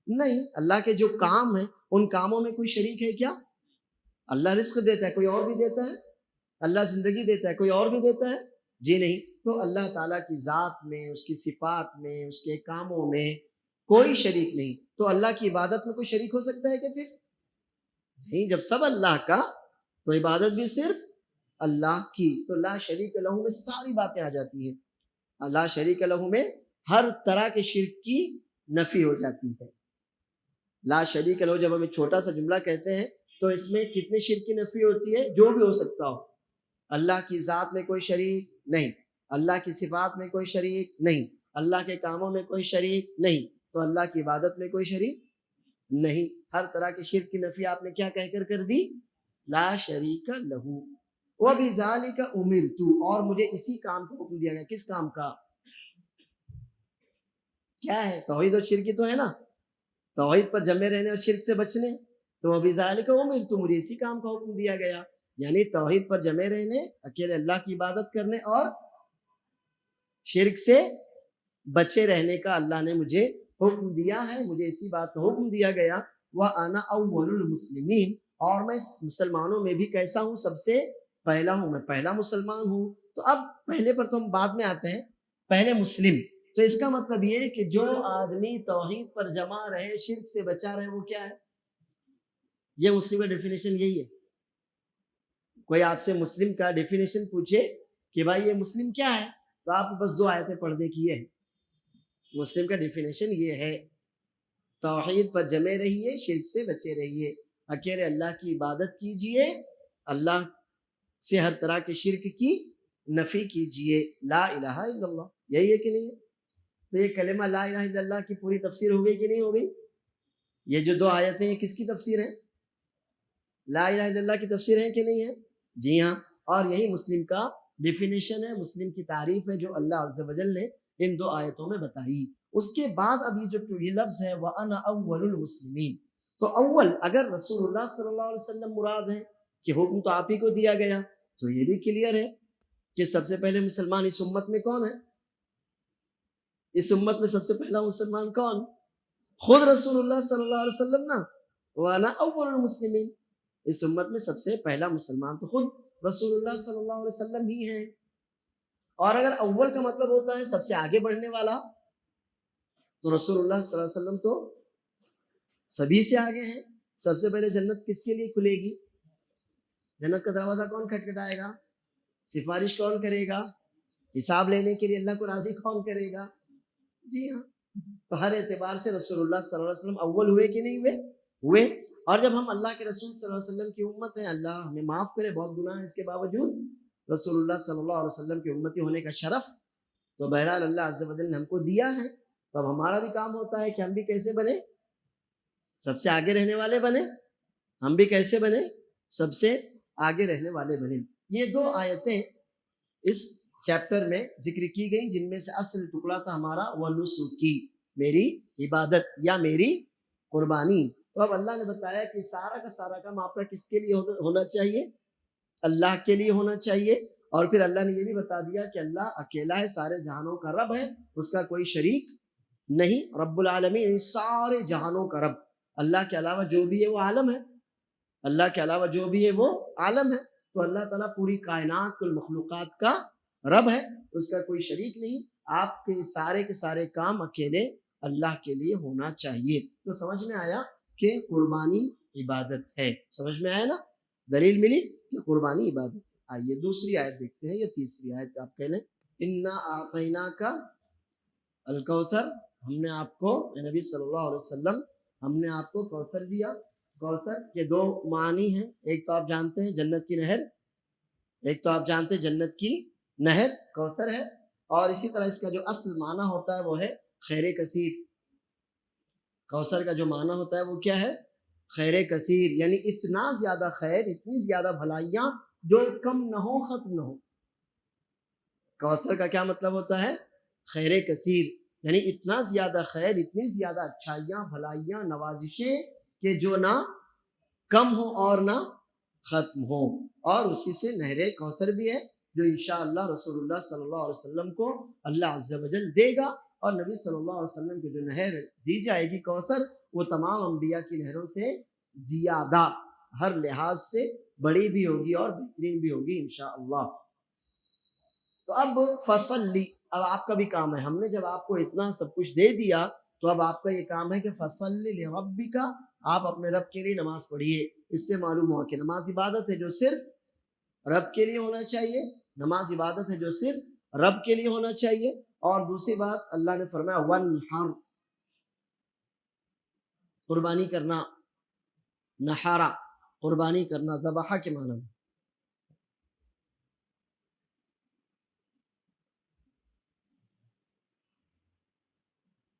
نہیں. اللہ کے جو کام ہیں ان کاموں میں کوئی شریک ہے کیا؟ اللہ رزق دیتا ہے، کوئی اور بھی دیتا ہے؟ اللہ زندگی دیتا ہے، کوئی اور بھی دیتا ہے؟ جی نہیں. تو اللہ تعالیٰ کی ذات میں، اس کی صفات میں، اس کے کاموں میں کوئی شریک نہیں. تو اللہ کی عبادت میں کوئی شریک ہو سکتا ہے کہ پھر نہیں؟ جب سب اللہ کا تو عبادت بھی صرف اللہ کی. تو لا شریک لہو میں ساری باتیں آ جاتی ہیں. لا شریک لہو میں ہر طرح کے شرک کی نفی ہو جاتی ہے. لا شریک لہو جب ہم ایک چھوٹا سا جملہ کہتے ہیں تو اس میں کتنے شرک کی نفی ہوتی ہے؟ جو بھی ہو سکتا ہو. اللہ کی ذات میں کوئی شریک نہیں، اللہ کی صفات میں کوئی شریک نہیں، اللہ کے کاموں میں کوئی شریک نہیں، تو اللہ کی عبادت میں کوئی شریک نہیں. ہر طرح کے شرک کی نفی آپ نے کیا کہہ کر دی؟ لا شریک لہو. وَبِذَلِكَ أُمِرْتُ، اور مجھے اسی کام کو حکم دیا گیا. کس کام کا؟ کیا ہے؟ توحید اور شرک تو ہے نا. توحید پر جمے رہنے اور شرک سے بچنے. تو وَبِذَلِكَ أُمِرْتُ، مجھے اسی کام کا حکم دیا گیا. یعنی توحید پر جمے رہنے، اکیلے اللہ کی عبادت کرنے اور شرک سے بچے رہنے کا اللہ نے مجھے حکم دیا ہے. مجھے اسی بات کا حکم دیا گیا. وَأَنَا أَوَّلُ الْمُسْلِمِينَ، اور میں مسلمانوں میں بھی کیسا ہوں؟ سب سے پہلا ہوں. میں پہلا مسلمان ہوں. تو اب پہلے پر تو ہم بعد میں آتے ہیں، پہلے مسلم. تو اس کا مطلب یہ ہے کہ جو آدمی توحید پر جمع رہے، شرک سے بچا رہے، وہ کیا ہے؟ یہ مسلم کا ڈیفینیشن یہی ہے. کوئی آپ سے مسلم کا ڈیفینیشن پوچھے کہ بھائی یہ مسلم کیا ہے، تو آپ بس 2 آیتیں پڑھنے کی ہے. مسلم کا ڈیفینیشن یہ ہے: توحید پر جمے رہیے، شرک سے بچے رہیے، اکیلے اللہ کی عبادت کیجئے، اللہ سے ہر طرح کے شرک کی نفی کیجئے. لا الہ الا اللہ، یہی ہے کہ نہیں ہے؟ تو یہ کلمہ لا الہ الا اللہ کی پوری تفسیر ہو گئی کہ نہیں ہو گئی؟ یہ جو 2 آیتیں ہیں کس کی تفسیر ہیں؟ لا الہ الا اللہ کی تفسیر ہے کہ نہیں ہے؟ جی ہاں. اور یہی مسلم کا ڈیفینیشن ہے، مسلم کی تعریف ہے جو اللہ عز و جل نے ان 2 آیتوں میں بتائی. اس کے بعد اب یہ لفظ ہے وَأَنَا أَوَّلُ الْمُسْلِمِينَ. تو اول اگر رسول اللہ صلی اللہ علیہ وسلم مراد ہے کہ حکم تو آپ ہی کو دیا گیا، تو یہ بھی کلیئر ہے کہ سب سے پہلے مسلمان اس امت میں کون ہے؟ اس امت میں سب سے پہلا مسلمان کون؟ خود رسول اللہ صلی اللہ علیہ وسلم نا. وَأَنَا أَوَّلُ الْمُسْلِمِينَ، اس امت میں سب سے پہلا مسلمان تو خود رسول اللہ صلی اللہ علیہ وسلم ہی ہیں. اور اگر اول کا مطلب ہوتا ہے سب سے آگے بڑھنے والا، تو رسول اللہ صلی اللہ علیہ وسلم تو سبھی سے آگے ہیں. سب سے پہلے جنت کس کے لیے کھلے گی؟ جنت کا دروازہ کون کھٹکھٹائے گا؟ سفارش کون کرے گا؟ حساب لینے کے لیے اللہ کو راضی کون کرے گا؟ جی ہاں. تو ہر اعتبار سے رسول اللہ صلی اللہ علیہ وسلم اول ہوئے کہ نہیں ہوئے؟ اور جب ہم اللہ کے رسول صلی اللہ علیہ وسلم کی امت ہیں، اللہ ہمیں معاف کرے، بہت گناہ ہے، اس کے باوجود رسول اللہ صلی اللہ علیہ وسلم کی امتی ہونے کا شرف تو بہرحال اللہ عز و جل نے ہم کو دیا ہے. تو اب ہمارا بھی کام ہوتا ہے کہ ہم بھی کیسے بنے؟ سب سے آگے رہنے والے بنے. ہم بھی کیسے بنے؟ سب سے آگے رہنے والے بنے. یہ 2 آیتیں اس چیپٹر میں ذکر کی گئیں، جن میں سے اصل ٹکڑا تھا ہمارا وَنُسُكِي، میری عبادت یا میری قربانی. تو اب اللہ نے بتایا کہ سارا کا سارا کام آپ کا کس کے لیے ہونا چاہیے؟ اللہ کے لیے ہونا چاہیے. اور پھر اللہ نے یہ بھی بتا دیا کہ اللہ اکیلا ہے، سارے جہانوں کا رب ہے، اس کا کوئی شریک نہیں. رب العالمین، سارے جہانوں کا رب. اللہ کے علاوہ جو بھی ہے وہ عالم ہے، اللہ کے علاوہ جو بھی ہے وہ عالم ہے. تو اللہ تعالیٰ پوری کائنات کل مخلوقات کا رب ہے، اس کا کوئی شریک نہیں. آپ کے سارے کام اکیلے اللہ کے لیے ہونا چاہیے. تو سمجھ میں آیا کہ قربانی عبادت ہے. سمجھ میں آیا نا؟ دلیل ملی کہ قربانی عبادت ہے. آئیے دوسری آیت دیکھتے ہیں، یا تیسری آیت آپ کہہ لیں. انا اعطیناک الکوثر، ہم نے آپ کو، اے نبی صلی اللہ علیہ وسلم، ہم نے آپ کو کوثر دیا. کوثر کے 2 معنی ہیں. ایک تو آپ جانتے ہیں جنت کی نہر، ایک تو آپ جانتے ہیں جنت کی نہر کوثر ہے. اور اسی طرح اس کا جو اصل معنی ہوتا ہے وہ ہے خیر کثیر. کوثر کا جو معنی ہوتا ہے وہ کیا ہے؟ خیر کثیر، یعنی اتنا زیادہ خیر، اتنی زیادہ بھلائیاں جو کم نہ ہو، ختم نہ ہو. کوثر کا کیا مطلب ہوتا ہے؟ خیر کثیر، یعنی اتنا زیادہ خیر، اتنی زیادہ اچھائیاں، بھلائیاں، نوازشیں کہ جو نہ کم ہو اور نہ ختم ہو، اور اسی سے نہر کوثر بھی ہے جو انشاءاللہ رسول اللہ صلی اللہ علیہ وسلم کو اللہ عز و جل دے گا، اور نبی صلی اللہ علیہ وسلم کی جو نہر دی جائے گی کوثر، وہ تمام انبیاء کی نہروں سے زیادہ ہر لحاظ سے بڑی بھی ہوگی اور بہترین بھی ہوگی انشاءاللہ۔ تو اب فصلی، اب آپ کا بھی کام ہے، ہم نے جب آپ کو اتنا سب کچھ دے دیا تو اب آپ کا یہ کام ہے کہ فصلی لربک، آپ اپنے رب کے لیے نماز پڑھیے۔ اس سے معلوم ہوا کہ نماز عبادت ہے جو صرف رب کے لیے ہونا چاہیے، نماز عبادت ہے جو صرف رب کے لیے ہونا چاہیے۔ اور دوسری بات اللہ نے فرمایا وَانْحَرْ، قربانی کرنا، نحارا قربانی کرنا، ذبح کے معنی میں۔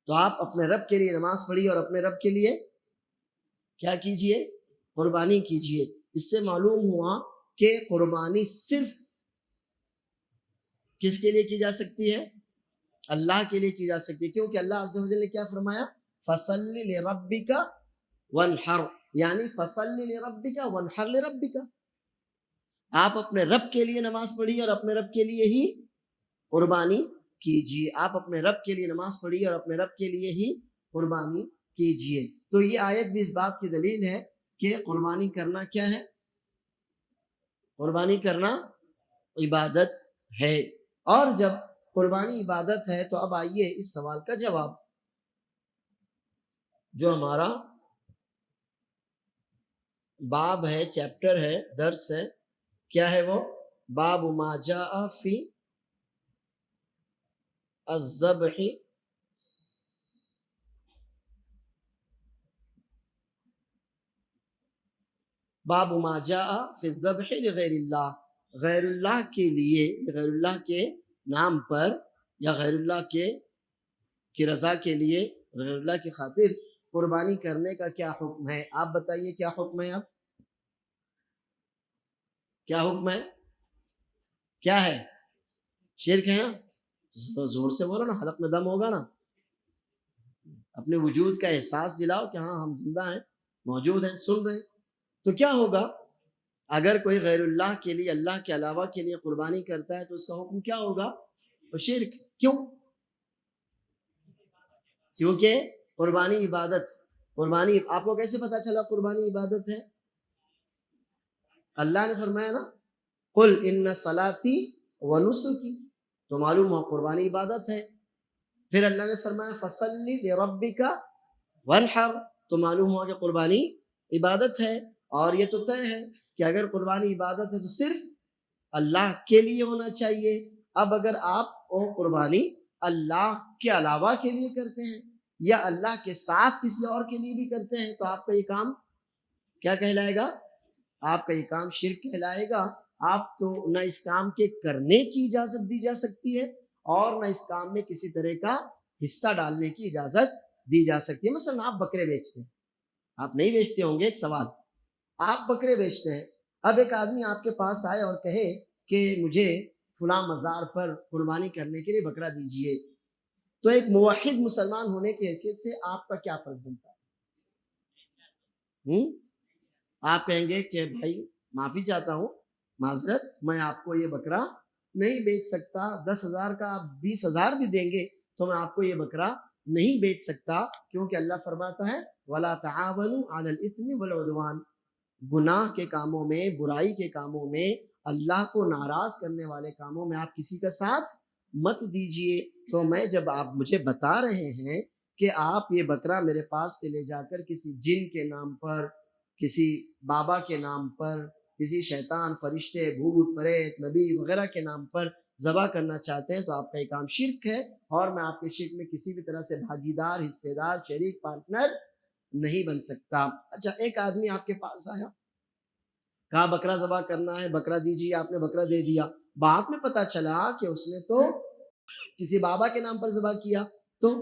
تو آپ اپنے رب کے لیے نماز پڑھیے اور اپنے رب کے لیے کیا کیجئے؟ قربانی کیجئے۔ اس سے معلوم ہوا کہ قربانی صرف کس کے لیے کی جا سکتی ہے؟ اللہ کے لیے کی جا سکتی ہے، کیونکہ اللہ عز و جل نے کیا فرمایا؟ فَصَلِّ لِرَبِّكَ وَانْحَرْ، یعنی فَصَلِّ لِرَبِّكَ وَانْحَرْ لِرَبِّكَ، آپ اپنے رب کے لیے نماز پڑھیے اور اپنے رب کے لیے ہی قربانی کیجئے۔ آپ اپنے رب کے لیے نماز پڑھیے اور اپنے رب کے لیے ہی قربانی کیجئے۔ تو یہ آیت بھی اس بات کی دلیل ہے کہ قربانی کرنا کیا ہے؟ قربانی کرنا عبادت ہے۔ اور جب قربانی عبادت ہے تو اب آئیے اس سوال کا جواب، جو ہمارا باب ہے، چیپٹر ہے، درس ہے، کیا ہے وہ؟ باب ما جاء فی الذبح باب ما جاء فی الذبح لغیر اللہ، غیر اللہ کے لیے، غیر اللہ کے نام پر یا غیر اللہ کی رضا کے لیے، غیر اللہ کی خاطر قربانی کرنے کا کیا حکم ہے؟ آپ بتائیے کیا حکم ہے؟ اب کیا حکم ہے؟ کیا ہے؟ شرک ہے نا؟ زور سے بولو نا، حلق میں دم ہوگا نا۔ اپنے وجود کا احساس دلاؤ کہ ہاں ہم زندہ ہیں، موجود ہیں، سن رہے ہیں۔ تو کیا ہوگا اگر کوئی غیر اللہ کے لیے، اللہ کے علاوہ کے لیے قربانی کرتا ہے تو اس کا حکم کیا ہوگا؟ وہ شرک۔ کیوں؟ کیونکہ قربانی عبادت، قربانی آپ کو کیسے پتا چلا قربانی عبادت ہے؟ اللہ نے فرمایا نا قل ان صلاتی ونسکی، تو معلوم ہوا قربانی عبادت ہے۔ پھر اللہ نے فرمایا فصلی لربک وانحر، تو معلوم ہوا کہ قربانی عبادت ہے۔ اور یہ تو طے ہے کہ اگر قربانی عبادت ہے تو صرف اللہ کے لیے ہونا چاہیے۔ اب اگر آپ وہ قربانی اللہ کے علاوہ کے لیے کرتے ہیں یا اللہ کے ساتھ کسی اور کے لیے بھی کرتے ہیں تو آپ کا یہ کام کیا کہلائے گا؟ آپ کا یہ کام شرک کہلائے گا۔ آپ کو نہ اس کام کے کرنے کی اجازت دی جا سکتی ہے اور نہ اس کام میں کسی طرح کا حصہ ڈالنے کی اجازت دی جا سکتی ہے۔ مثلا آپ بکرے بیچتے ہیں، آپ نہیں بیچتے ہوں گے، ایک سوال، آپ بکرے بیچتے ہیں، اب ایک آدمی آپ کے پاس آئے اور کہے کہ مجھے فلاں مزار پر قربانی کرنے کے لیے بکرا دیجئے، تو ایک موحد مسلمان ہونے کی حیثیت سے آپ کا کیا فرض بنتا ہے؟ آپ کہیں گے کہ بھائی معافی چاہتا ہوں، معذرت، میں آپ کو یہ بکرا نہیں بیچ سکتا، 10,000 کا آپ 20,000 بھی دیں گے تو میں آپ کو یہ بکرا نہیں بیچ سکتا، کیونکہ اللہ فرماتا ہے وَلَا تَعَاوَنُوا عَلَى الْإِثْمِ وَالْعُدْوَانِ، گناہ کے کاموں میں، برائی کے کاموں میں، اللہ کو ناراض کرنے والے کاموں میں آپ کسی کا ساتھ مت دیجئے۔ تو میں جب آپ مجھے بتا رہے ہیں کہ آپ یہ بکرا میرے پاس سے لے جا کر کسی جن کے نام پر، کسی بابا کے نام پر، کسی شیطان، فرشتے، بھوت، پریت، نبی وغیرہ کے نام پر ذبح کرنا چاہتے ہیں تو آپ کا یہ کام شرک ہے، اور میں آپ کے شرک میں کسی بھی طرح سے بھاگیدار، حصے دار، شریک، پارٹنر نہیں بن سکتا۔ اچھا، ایک آدمی آپ کے پاس آیا، کہا بکرا ذبح کرنا ہے، بکرا دیجیے، آپ نے بکرا دے دیا، بعد میں پتا چلا کہ اس نے تو کسی بابا کے نام پر ذبح کیا، تو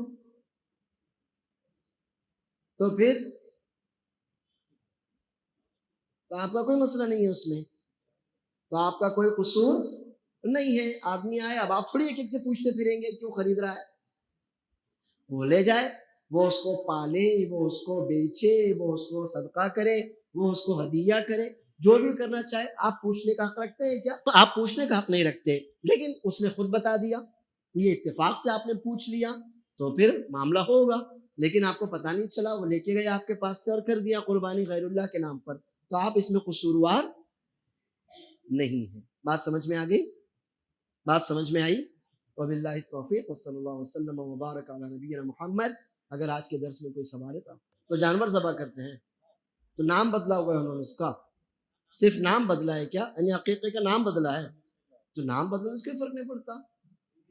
پھر تو آپ کا کوئی مسئلہ نہیں ہے اس میں، تو آپ کا کوئی قصور نہیں ہے۔ آدمی آئے، اب آپ تھوڑی ایک ایک سے پوچھتے پھریں گے کیوں خرید رہا ہے، وہ لے جائے، وہ اس کو پالے، وہ اس کو بیچے، وہ اس کو صدقہ کرے، وہ اس کو ہدیہ کرے، جو بھی کرنا چاہے آپ پوچھنے کا حق رکھتے ہیں کیا؟ تو آپ پوچھنے کا حق نہیں رکھتے، لیکن اس نے خود بتا دیا، یہ اتفاق سے آپ نے پوچھ لیا تو پھر معاملہ ہوگا، لیکن آپ کو پتہ نہیں چلا، وہ لے کے گئے آپ کے پاس سے اور کر دیا قربانی غیر اللہ کے نام پر، تو آپ اس میں قصوروار نہیں ہیں۔ بات سمجھ میں آ گئی؟ بات سمجھ میں آئی؟ وباللہ التوفیق، وصلی اللہ وسلم وبارک علی نبینا محمد۔ اگر آج کے درس میں کوئی سوال ہے تو جانور ذبح کرتے ہیں تو نام بدلا ہوا ہے انہوں نے اس کا، صرف نام بدلا ہے کیا؟ یعنی عقیقے کا نام بدلا ہے، تو نام بدلنے سے کوئی فرق نہیں پڑتا،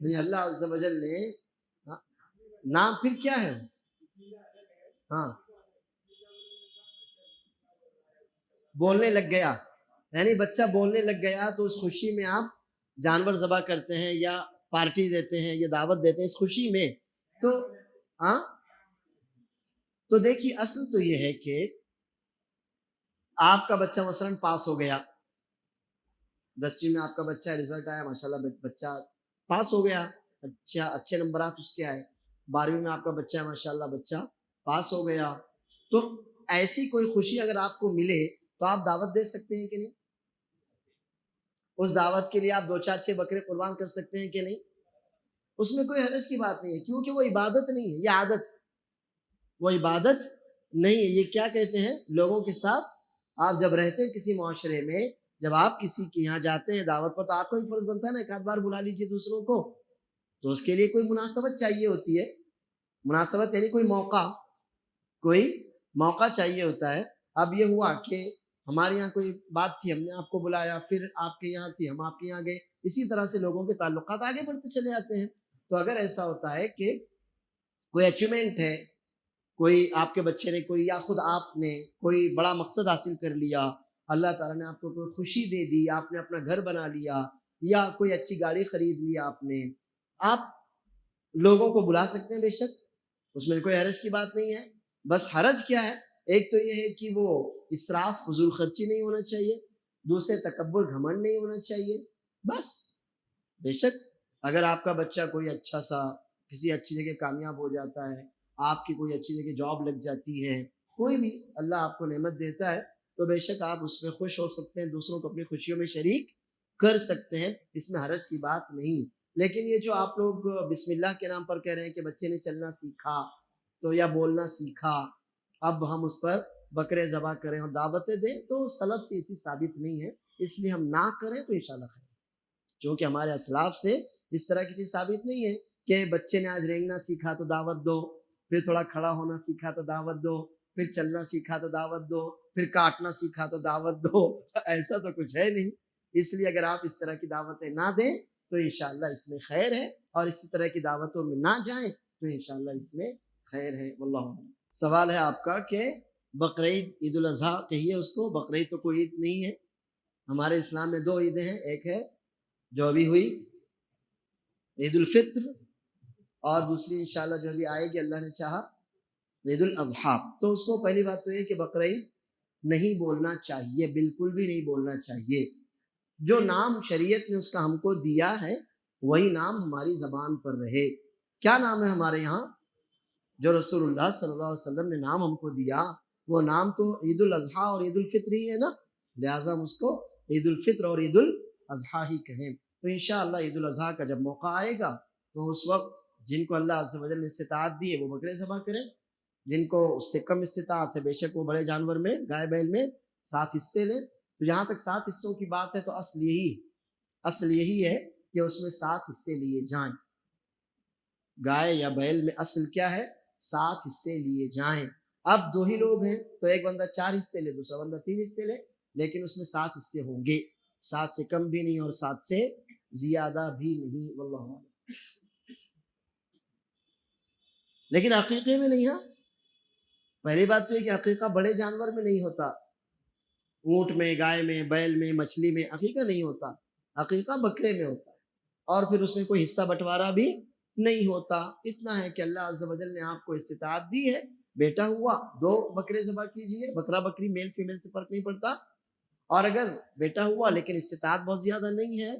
یعنی اللہ عز و جل نے نام پھر کیا ہے؟ ہاں بولنے لگ گیا، یعنی بچہ بولنے لگ گیا تو اس خوشی میں آپ جانور ذبح کرتے ہیں یا پارٹی دیتے ہیں یا دعوت دیتے ہیں اس خوشی میں، تو ہاں تو دیکھیے اصل تو یہ ہے کہ آپ کا بچہ مثلاً پاس ہو گیا، 10ویں میں آپ کا بچہ رزلٹ آیا، ماشاءاللہ بچہ پاس ہو گیا، اچھے نمبرات اس کے آئے، 12ویں میں آپ کا بچہ ہے ماشاءاللہ بچہ پاس ہو گیا، تو ایسی کوئی خوشی اگر آپ کو ملے تو آپ دعوت دے سکتے ہیں کہ نہیں؟ اس دعوت کے لیے آپ 2-4-6 بکرے قربان کر سکتے ہیں کہ نہیں؟ اس میں کوئی حرج کی بات نہیں ہے، کیونکہ وہ عبادت نہیں ہے، یہ عادت، وہ عبادت نہیں ہے، یہ کیا کہتے ہیں لوگوں کے ساتھ آپ جب رہتے ہیں کسی معاشرے میں، جب آپ کسی کے یہاں جاتے ہیں دعوت پر تو آپ کو بھی فرض بنتا ہے نا ایک آدھ بار بلا لیجیے دوسروں کو، تو اس کے لیے کوئی مناسبت چاہیے ہوتی ہے، مناسبت یعنی کوئی موقع چاہیے ہوتا ہے۔ اب یہ ہوا کہ ہمارے یہاں کوئی بات تھی، ہم نے آپ کو بلایا، پھر آپ کے یہاں تھی، ہم آپ کے یہاں گئے، اسی طرح سے لوگوں کے تعلقات آگے بڑھتے چلے جاتے ہیں، تو اگر ایسا ہوتا ہے کہ کوئی اچیومنٹ ہے، کوئی آپ کے بچے نے کوئی یا خود آپ نے کوئی بڑا مقصد حاصل کر لیا، اللہ تعالیٰ نے آپ کو کوئی خوشی دے دی، آپ نے اپنا گھر بنا لیا یا کوئی اچھی گاڑی خرید لیا آپ لوگوں کو بلا سکتے ہیں، بے شک اس میں کوئی حرج کی بات نہیں ہے، بس حرج کیا ہے؟ ایک تو یہ ہے کہ وہ اسراف فضول خرچی نہیں ہونا چاہیے، دوسرے تکبر گھمنڈ نہیں ہونا چاہیے، بس بے شک اگر آپ کا بچہ کوئی اچھا سا کسی اچھی جگہ کامیاب ہو جاتا ہے، آپ کی کوئی اچھی جگہ جاب لگ جاتی ہے، کوئی بھی اللہ آپ کو نعمت دیتا ہے تو بے شک آپ اس میں خوش ہو سکتے ہیں، دوسروں کو اپنی خوشیوں میں شریک کر سکتے ہیں، اس میں حرج کی بات نہیں۔ لیکن یہ جو آپ لوگ بسم اللہ کے نام پر کہہ رہے ہیں کہ بچے نے چلنا سیکھا تو یا بولنا سیکھا، اب ہم اس پر بکرے ذبح کریں اور دعوتیں دیں، تو سلف سے یہ چیز ثابت نہیں ہے، اس لیے ہم نہ کریں تو انشاءاللہ خیر، چونکہ ہمارے اسلاف سے اس طرح کی چیز ثابت نہیں ہے کہ بچے نے آج رینگنا سیکھا تو دعوت دو، پھر تھوڑا کھڑا ہونا سیکھا تو دعوت دو، پھر چلنا سیکھا تو دعوت دو، پھر کاٹنا سیکھا تو دعوت دو، ایسا تو کچھ ہے نہیں، اس لیے اگر آپ اس طرح کی دعوتیں نہ دیں تو انشاءاللہ اس میں خیر ہے، اور اسی طرح کی دعوتوں میں نہ جائیں تو انشاءاللہ اس میں خیر ہے، واللہ عنہ۔ سوال ہے آپ کا کہ بقرعید عید الاضحیٰ کہیے اس کو، بقرعید تو کوئی عید نہیں ہے، ہمارے اسلام میں 2 عیدیں ہیں، ایک ہے جو ابھی ہوئی عید الفطر، اور دوسری انشاءاللہ جو ابھی آئے گی اللہ نے چاہا عید الاضحیٰ، تو اس کو پہلی بات تو یہ کہ بقرعید نہیں بولنا چاہیے، بالکل بھی نہیں بولنا چاہیے، جو نام شریعت نے اس کا ہم کو دیا ہے وہی نام ہماری زبان پر رہے۔ کیا نام ہے ہمارے یہاں؟ جو رسول اللہ صلی اللہ علیہ وسلم نے نام ہم کو دیا وہ نام تو عید الاضحیٰ اور عید الفطر ہی ہے نا، لہٰذا ہم اس کو عید الفطر اور عید الاضحیٰ ہی کہیں، تو انشاءاللہ عید الاضحیٰ کا جب موقع آئے گا تو اس وقت جن کو اللہ عز و جل نے استطاعت دی ہے وہ بکرے ذبح کریں، جن کو اس سے کم استطاعت ہے بے شک وہ بڑے جانور میں گائے بیل میں 7 حصے لیں، تو جہاں تک 7 حصوں کی بات ہے تو اصل یہی ہے کہ اس میں 7 حصے لیے جائیں، گائے یا بیل میں اصل کیا ہے؟ 7 حصے لیے جائیں۔ اب 2 ہی لوگ ہیں تو ایک بندہ 4 حصے لے، دوسرا بندہ 3 حصے لے، لیکن اس میں 7 حصے ہوں گے، 7 سے کم بھی نہیں اور 7 سے زیادہ بھی نہیں، واللہ عنہ۔ لیکن عقیقے میں نہیں، ہاں پہلی بات تو یہ کہ عقیقہ بڑے جانور میں نہیں ہوتا، اونٹ میں، گائے میں، بیل میں، مچھلی میں عقیقہ نہیں ہوتا، عقیقہ بکرے میں ہوتا ہے، اور پھر اس میں کوئی حصہ بٹوارا بھی نہیں ہوتا، اتنا ہے کہ اللہ عز و جل نے آپ کو استطاعت دی ہے، بیٹا ہوا 2 بکرے ذبح کیجئے، بکرا بکری میل فیمیل سے فرق نہیں پڑتا، اور اگر بیٹا ہوا لیکن استطاعت بہت زیادہ نہیں ہے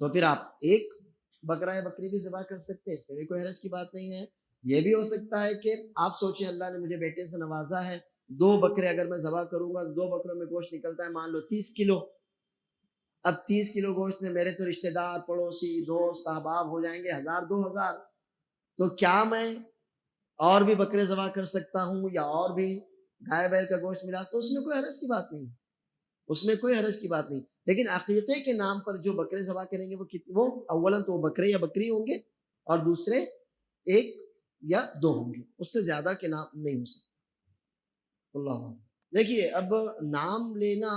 تو پھر آپ 1 بکرا یا بکری بھی ذبح کر سکتے ہیں، اس میں بھی کوئی حرج کی بات نہیں ہے۔ یہ بھی ہو سکتا ہے کہ آپ سوچیں اللہ نے مجھے بیٹے سے نوازا ہے دو بکرے اگر میں ذبح کروں گا، 2 بکروں میں گوشت نکلتا ہے مان لو 30 کلو. اب 30 کلو گوشت میں میرے تو رشتہ دار، پڑوسی، دوست، احباب ہو جائیں گے 1000 2000. تو کیا میں اور بھی بکرے ذبح کر سکتا ہوں یا اور بھی گائے بیل کا گوشت ملا؟ تو اس میں کوئی حرج کی بات نہیں، اس میں کوئی حرج کی بات نہیں. لیکن عقیقے کے نام پر جو بکرے ذبح کریں گے وہ اولاً تو وہ بکرے یا بکری ہوں گے، اور دوسرے 1 یا 2 ہوں گے، اس سے زیادہ کے نام نہیں ہو سکتے. اللہ عنہ. دیکھیے اب نام لینا،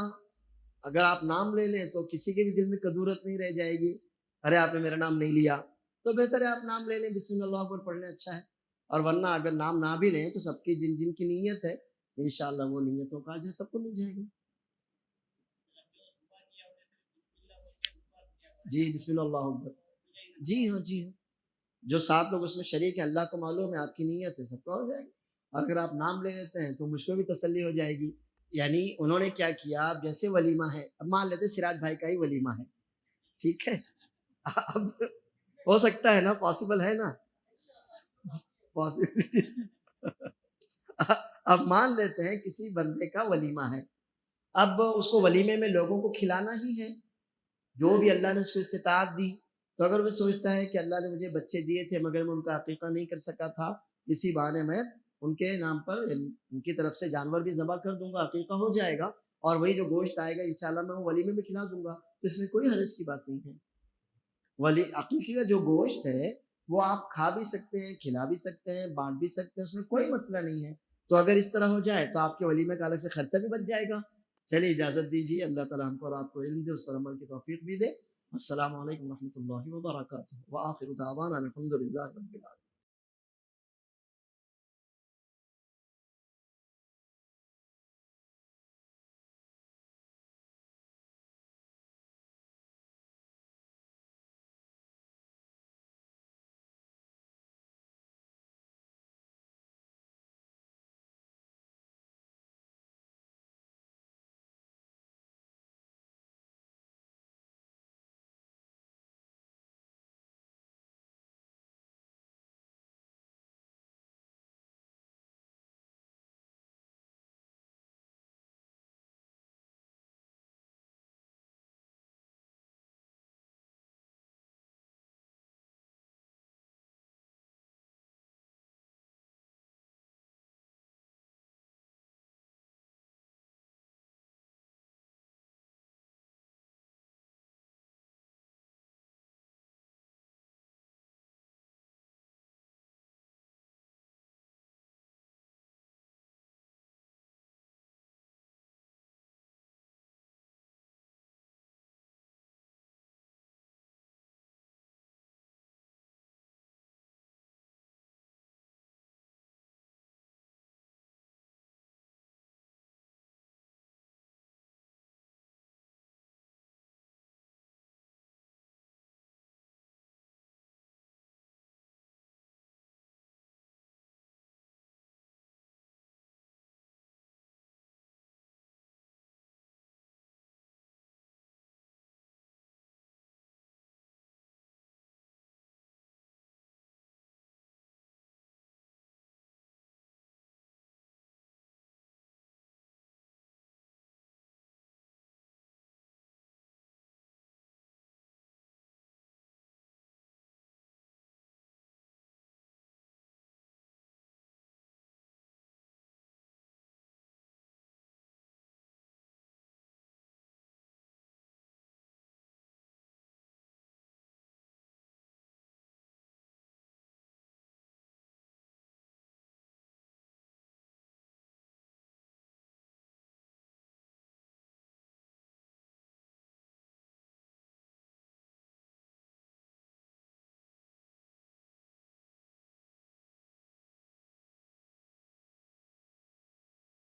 اگر آپ نام لے لیں تو کسی کے بھی دل میں کدورت نہیں رہ جائے گی، ارے آپ نے میرا نام نہیں لیا. تو بہتر ہے آپ نام لے لیں، بسم اللہ اکبر پڑھ لیں، اچھا ہے. اور ورنہ اگر نام نہ بھی لیں تو سب کی جن جن کی نیت ہے انشاءاللہ وہ نیتوں کا اجر سب کو مل جائے گا. جی بسم اللہ اکبر. جی ہاں جی ہاں، جو 7 لوگ اس میں شریک ہیں اللہ کو معلوم ہے آپ کی نیت ہے، سب کا ہو جائے گا. اور اگر آپ نام لے لیتے ہیں تو مجھ کو بھی تسلی ہو جائے گی. یعنی انہوں نے کیا کیا، اب جیسے ولیمہ ہے، اب مان لیتے سراج بھائی کا ہی ولیمہ ہے، ٹھیک ہے. اب ہو سکتا ہے نا، پاسبل ہے نا، پاسبلٹی. اب مان لیتے ہیں کسی بندے کا ولیمہ ہے، اب اس کو ولیمے میں لوگوں کو کھلانا ہی ہے جو بھی اللہ نے اس کو استطاعت دی. تو اگر وہ سوچتا ہے کہ اللہ نے مجھے بچے دیے تھے مگر میں ان کا عقیقہ نہیں کر سکا تھا، اسی بہانے میں ان کے نام پر ان کی طرف سے جانور بھی ذبح کر دوں گا، عقیقہ ہو جائے گا، اور وہی جو گوشت آئے گا انشاءاللہ میں وہ ولیمے میں کھلا دوں گا. تو اس میں کوئی حرج کی بات نہیں ہے. عقیقے کا جو گوشت ہے وہ آپ کھا بھی سکتے ہیں، کھلا بھی سکتے ہیں، بانٹ بھی سکتے ہیں، اس میں کوئی مسئلہ نہیں ہے. تو اگر اس طرح ہو جائے تو آپ کے ولیمے کا الگ سے خرچہ بھی بچ جائے گا. چلیے اجازت دیجیے، اللہ تعالیٰ ہم کو اور آپ کو علم دے، اس پر عمل کی توفیق بھی دے. السلام علیکم ورحمۃ اللہ وبرکاتہ، وآخر دعوانا الحمد للہ رب العالمین.